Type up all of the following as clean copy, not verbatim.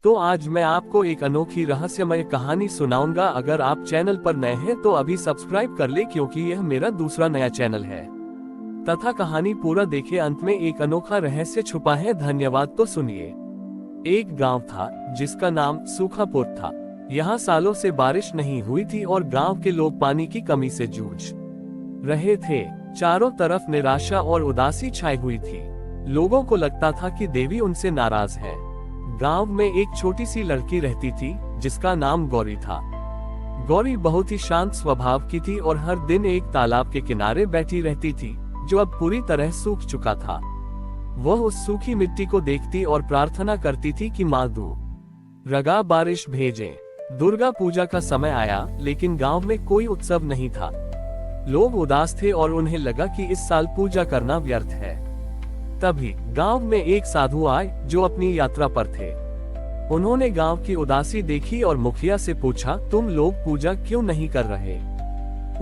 तो आज मैं आपको एक अनोखी रहस्यमय कहानी सुनाऊंगा। अगर आप चैनल पर नए हैं तो अभी सब्सक्राइब कर ले, क्योंकि यह मेरा दूसरा नया चैनल है। तथा कहानी पूरा देखे, अंत में एक अनोखा रहस्य छुपा है। धन्यवाद। तो सुनिए। एक गांव था जिसका नाम सूखापुर था। यहाँ सालों से बारिश नहीं हुई थी और गांव के लोग पानी की कमी से जूझ रहे थे। चारों तरफ निराशा और उदासी छाई हुई थी। लोगों को लगता था कि देवी उनसे नाराज है। गांव में एक छोटी सी लड़की रहती थी जिसका नाम गौरी था। गौरी बहुत ही शांत स्वभाव की थी और हर दिन एक तालाब के किनारे बैठी रहती थी, जो अब पूरी तरह सूख चुका था। वह उस सूखी मिट्टी को देखती और प्रार्थना करती थी कि माँ दुर्गा बारिश भेजे। दुर्गा पूजा का समय आया, लेकिन गांव में कोई उत्सव नहीं था। लोग उदास थे और उन्हें लगा कि इस साल पूजा करना व्यर्थ है। तभी गांव में एक साधु आए जो अपनी यात्रा पर थे। उन्होंने गांव की उदासी देखी और मुखिया से पूछा, तुम लोग पूजा क्यों नहीं कर रहे?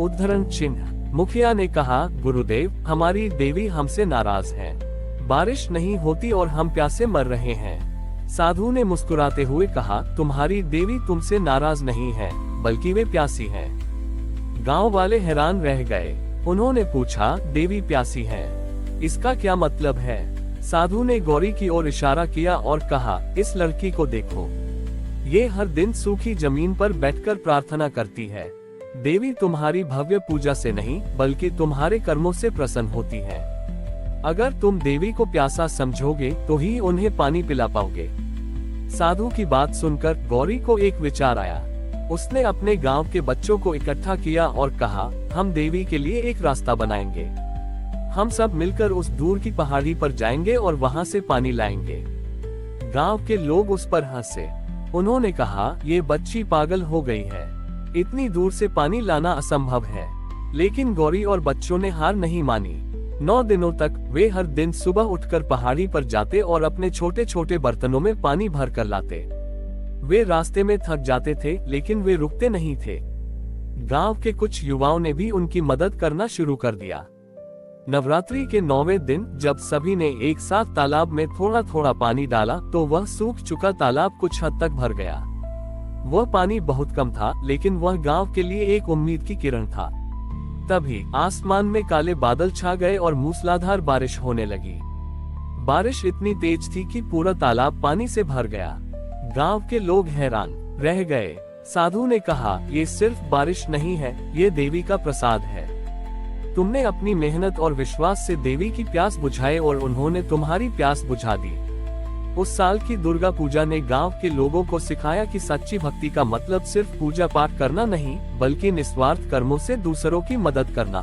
उद्धरण चिन्ह। मुखिया ने कहा, गुरुदेव, हमारी देवी हमसे नाराज है। बारिश नहीं होती और हम प्यासे मर रहे हैं। साधु ने मुस्कुराते हुए कहा, तुम्हारी देवी तुमसे नाराज नहीं है, बल्कि वे प्यासी है। गांव वाले हैरान रह गए। उन्होंने पूछा, देवी प्यासी है, इसका क्या मतलब है? साधु ने गौरी की ओर इशारा किया और कहा, इस लड़की को देखो, ये हर दिन सूखी जमीन पर बैठकर प्रार्थना करती है। देवी तुम्हारी भव्य पूजा से नहीं, बल्कि तुम्हारे कर्मों से प्रसन्न होती है। अगर तुम देवी को प्यासा समझोगे तो ही उन्हें पानी पिला पाओगे। साधु की बात सुनकर गौरी को एक विचार आया। उसने अपने गांव के बच्चों को इकट्ठा किया और कहा, हम देवी के लिए एक रास्ता बनाएंगे। हम सब मिलकर उस दूर की पहाड़ी पर जाएंगे और वहां से पानी लाएंगे। गांव के लोग उस पर हंसे। उन्होंने कहा, ये बच्ची पागल हो गई है, इतनी दूर से पानी लाना असंभव है। लेकिन गौरी और बच्चों ने हार नहीं मानी। 9 दिनों तक वे हर दिन सुबह उठकर पहाड़ी पर जाते और अपने छोटे छोटे बर्तनों में पानी भर कर लाते। वे रास्ते में थक जाते थे, लेकिन वे रुकते नहीं थे। गांव के कुछ युवाओं ने भी उनकी मदद करना शुरू कर दिया। नवरात्रि के 9वें दिन जब सभी ने एक साथ तालाब में थोड़ा थोड़ा पानी डाला, तो वह सूख चुका तालाब कुछ हद तक भर गया। वह पानी बहुत कम था, लेकिन वह गांव के लिए एक उम्मीद की किरण था। तभी आसमान में काले बादल छा गए और मूसलाधार बारिश होने लगी। बारिश इतनी तेज थी कि पूरा तालाब पानी से भर गया। गांव के लोग हैरान रह गए। साधु ने कहा, ये सिर्फ बारिश नहीं है, ये देवी का प्रसाद है। तुमने अपनी मेहनत और विश्वास से देवी की प्यास बुझाई और उन्होंने तुम्हारी प्यास बुझा दी। उस साल की दुर्गा पूजा ने गांव के लोगों को सिखाया कि सच्ची भक्ति का मतलब सिर्फ पूजा पाठ करना नहीं, बल्कि निस्वार्थ कर्मों से दूसरों की मदद करना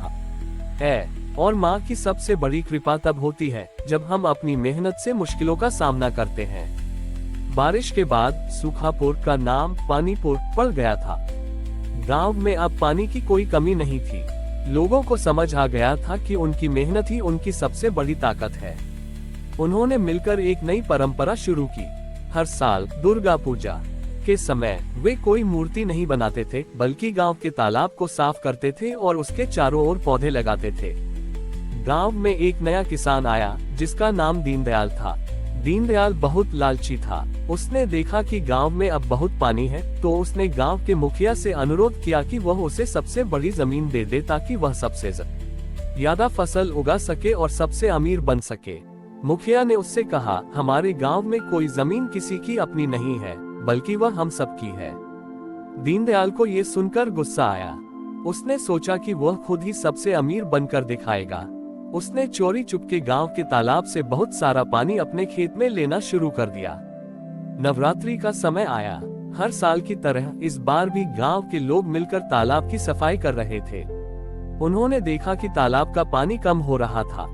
है। और माँ की सबसे बड़ी कृपा तब होती है जब हम अपनी मेहनत से मुश्किलों का सामना करते हैं। बारिश के बाद सूखापुर का नाम पानीपुर पड़ गया था। गांव में अब पानी की कोई कमी नहीं थी। लोगों को समझ आ गया था कि उनकी मेहनत ही उनकी सबसे बड़ी ताकत है। उन्होंने मिलकर एक नई परंपरा शुरू की। हर साल दुर्गा पूजा के समय वे कोई मूर्ति नहीं बनाते थे, बल्कि गांव के तालाब को साफ करते थे और उसके चारों ओर पौधे लगाते थे। गांव में एक नया किसान आया जिसका नाम दीनदयाल था। दीनदयाल बहुत लालची था। उसने देखा कि गांव में अब बहुत पानी है, तो उसने गांव के मुखिया से अनुरोध किया कि वह उसे सबसे बड़ी जमीन दे दे, ताकि वह सबसे ज्यादा फसल उगा सके और सबसे अमीर बन सके। मुखिया ने उससे कहा, हमारे गांव में कोई जमीन किसी की अपनी नहीं है, बल्कि वह हम सबकी है। दीनदयाल को ये सुनकर गुस्सा आया। उसने सोचा कि वह खुद ही सबसे अमीर बनकर दिखाएगा। उसने चोरी चुपके गांव के तालाब से बहुत सारा पानी अपने खेत में लेना शुरू कर दिया। नवरात्रि का समय आया। हर साल की तरह इस बार भी गांव के लोग मिलकर तालाब की सफाई कर रहे थे। उन्होंने देखा कि तालाब का पानी कम हो रहा था।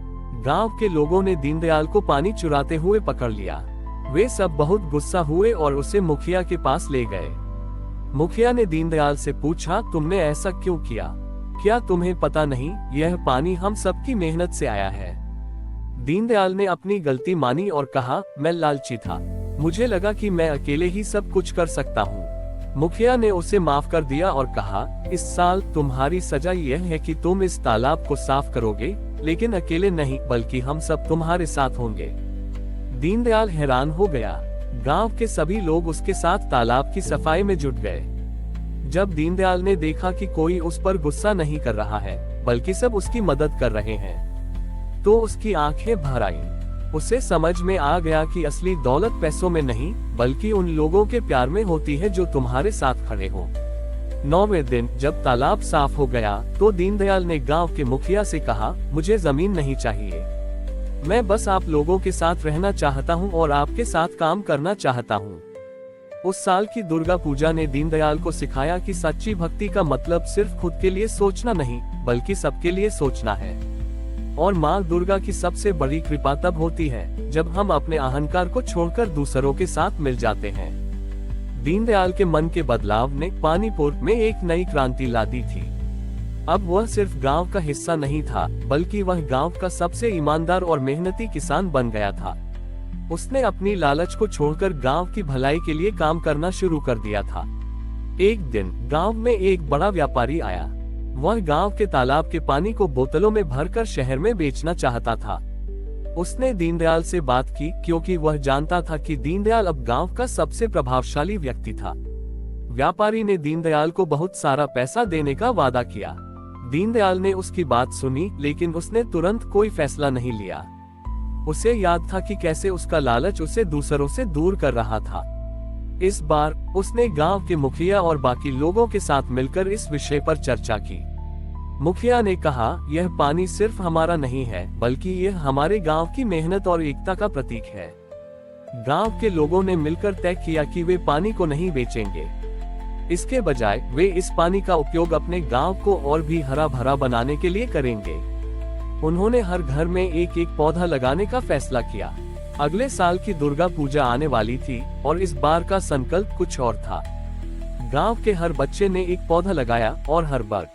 गांव के लोगों ने दीनदयाल को पानी चुराते हुए पकड़ लिया। वे सब बहुत गुस्सा हुए और उसे मुखिया के पास ले गए। मुखिया ने दीनदयाल से पूछा, तुमने ऐसा क्यों किया? क्या तुम्हें पता नहीं, यह पानी हम सबकी मेहनत से आया है। दीनदयाल ने अपनी गलती मानी और कहा, मैं लालची था, मुझे लगा कि मैं अकेले ही सब कुछ कर सकता हूँ। मुखिया ने उसे माफ कर दिया और कहा, इस साल तुम्हारी सजा यह है कि तुम इस तालाब को साफ करोगे, लेकिन अकेले नहीं, बल्कि हम सब तुम्हारे साथ होंगे। दीनदयाल हैरान हो गया। गांव के सभी लोग उसके साथ तालाब की सफाई में जुट गए। जब दीनदयाल ने देखा कि कोई उस पर गुस्सा नहीं कर रहा है, बल्कि सब उसकी मदद कर रहे हैं, तो उसकी आंखें भर आईं। उसे समझ में आ गया कि असली दौलत पैसों में नहीं, बल्कि उन लोगों के प्यार में होती है जो तुम्हारे साथ खड़े हो। 9वें दिन जब तालाब साफ हो गया, तो दीनदयाल ने गांव के मुखिया से कहा, मुझे जमीन नहीं चाहिए, मैं बस आप लोगों के साथ रहना चाहता हूं और आपके साथ काम करना चाहता हूं। उस साल की दुर्गा पूजा ने दीनदयाल को सिखाया कि सच्ची भक्ति का मतलब सिर्फ खुद के लिए सोचना नहीं, बल्कि सबके लिए सोचना है। और माँ दुर्गा की सबसे बड़ी कृपा तब होती है जब हम अपने अहंकार को छोड़कर दूसरों के साथ मिल जाते हैं। दीनदयाल के मन के बदलाव ने पानीपुर में एक नई क्रांति ला दी थी। अब वह सिर्फ गांव का हिस्सा नहीं था, बल्कि वह गांव का सबसे ईमानदार और मेहनती किसान बन गया था। उसने अपनी लालच को छोड़कर गांव की भलाई के लिए काम करना शुरू कर दिया था। एक दिन गांव में एक बड़ा व्यापारी आया। वह गांव के तालाब के पानी को बोतलों में भरकर शहर में बेचना चाहता था। उसने दीनदयाल से बात की, क्योंकि वह जानता था कि दीनदयाल अब गांव का सबसे प्रभावशाली व्यक्ति था। व्यापारी ने दीनदयाल को बहुत सारा पैसा देने का वादा किया। दीनदयाल ने उसकी बात सुनी, लेकिन उसने तुरंत कोई फैसला नहीं लिया। उसे याद था कि कैसे उसका लालच उसे दूसरों से दूर कर रहा था। इस बार उसने गांव के मुखिया और बाकी लोगों के साथ मिलकर इस विषय पर चर्चा की। मुखिया ने कहा, यह पानी सिर्फ हमारा नहीं है, बल्कि यह हमारे गांव की मेहनत और एकता का प्रतीक है। गांव के लोगों ने मिलकर तय किया कि वे पानी को नहीं बेचेंगे। इसके बजाय वे इस पानी का उपयोग अपने गांव को और भी हरा भरा बनाने के लिए करेंगे। उन्होंने हर घर में एक एक पौधा लगाने का फैसला किया। अगले साल की दुर्गा पूजा आने वाली थी और इस बार का संकल्प कुछ और था। गांव के हर बच्चे ने एक पौधा लगाया और हर वर्ग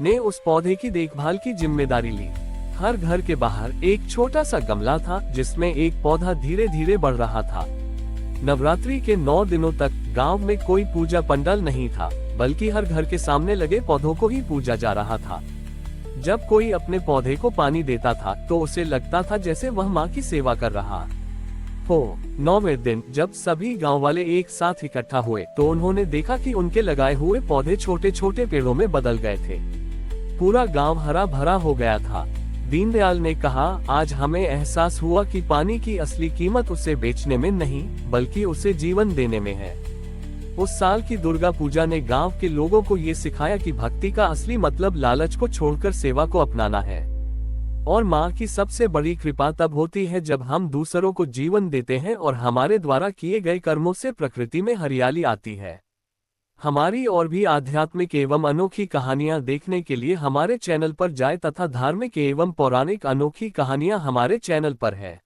ने उस पौधे की देखभाल की जिम्मेदारी ली। हर घर के बाहर एक छोटा सा गमला था जिसमें एक पौधा धीरे धीरे बढ़ रहा था। नवरात्रि के 9 दिनों तक गांव में कोई पूजा पंडाल नहीं था, बल्कि हर घर के सामने लगे पौधों को ही पूजा जा रहा था। जब कोई अपने पौधे को पानी देता था तो उसे लगता था जैसे वह माँ की सेवा कर रहा हो। 9वें दिन जब सभी गांव वाले एक साथ इकट्ठा हुए तो उन्होंने देखा कि उनके लगाए हुए पौधे छोटे छोटे पेड़ों में बदल गए थे। पूरा गांव हरा भरा हो गया था। दीनदयाल ने कहा, आज हमें एहसास हुआ कि पानी की असली कीमत उसे बेचने में नहीं, बल्कि उसे जीवन देने में है। उस साल की दुर्गा पूजा ने गांव के लोगों को ये सिखाया कि भक्ति का असली मतलब लालच को छोड़कर सेवा को अपनाना है। और माँ की सबसे बड़ी कृपा तब होती है जब हम दूसरों को जीवन देते हैं और हमारे द्वारा किए गए कर्मों से प्रकृति में हरियाली आती है। हमारी और भी आध्यात्मिक एवं अनोखी कहानियां देखने के लिए हमारे चैनल पर जाएं तथा धार्मिक एवं पौराणिक अनोखी कहानियां हमारे चैनल पर है।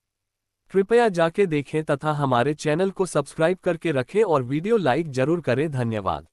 कृपया जाके देखें तथा हमारे चैनल को सब्सक्राइब करके रखें और वीडियो लाइक जरूर करें। धन्यवाद।